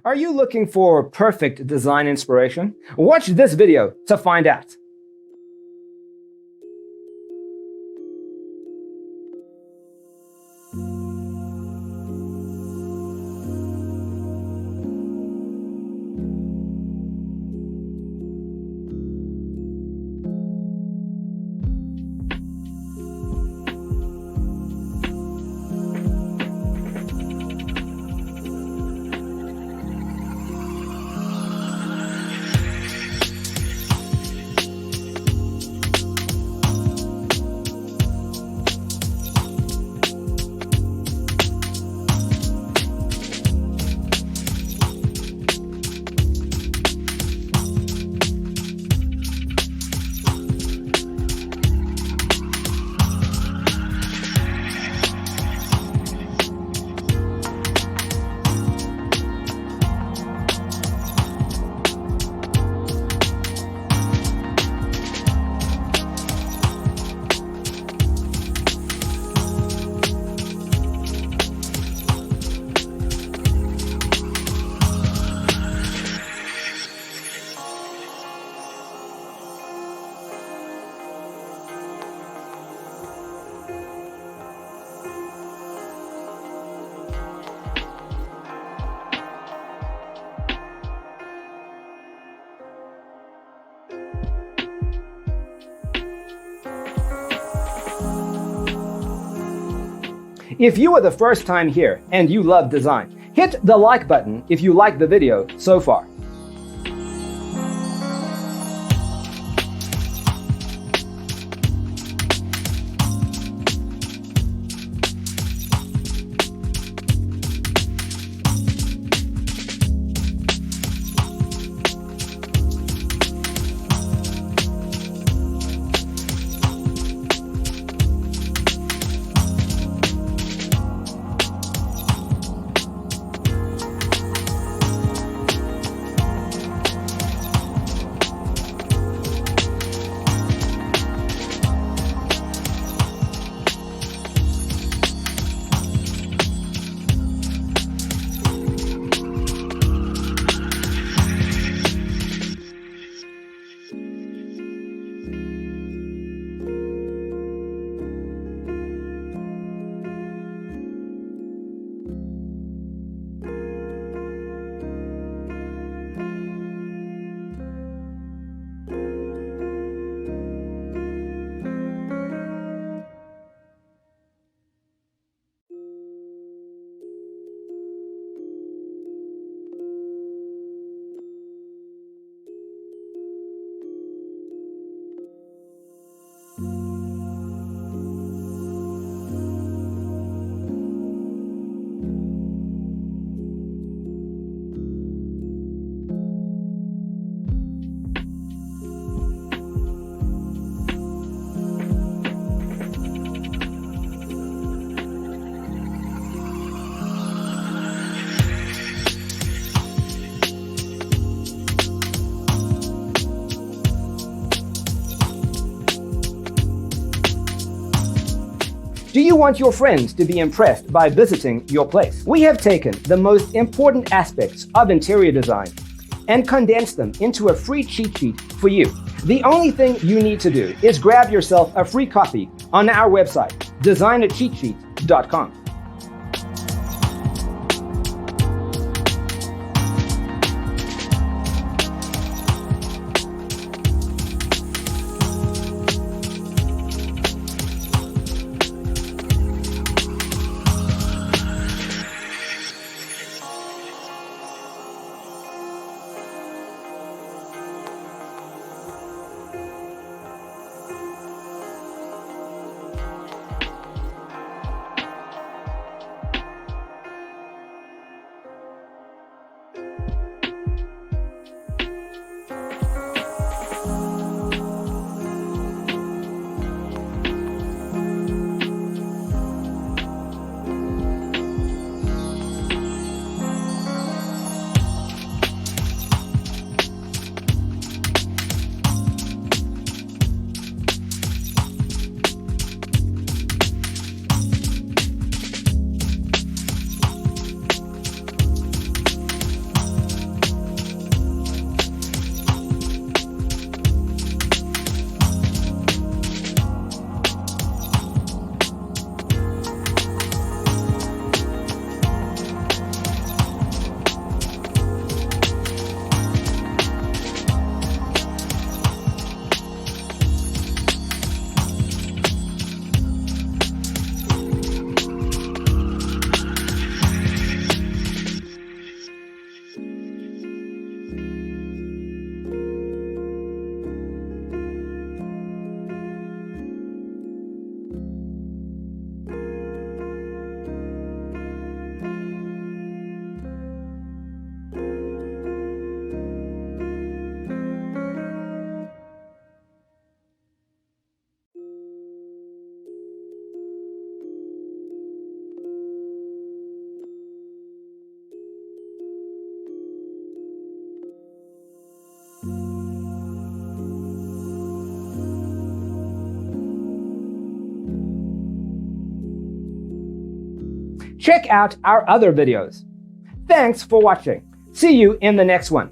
Are you looking for perfect design inspiration? Watch this video to find out. If you are the first time here and you love design, hit the like button if you like the video so far. Do you want your friends to be impressed by visiting your place? We have taken the most important aspects of interior design and condensed them into a free cheat sheet for you. The only thing you need to do is grab yourself a free copy on our website, designercheatsheet.com. check out our other videos. Thanks for watching. See you in the next one.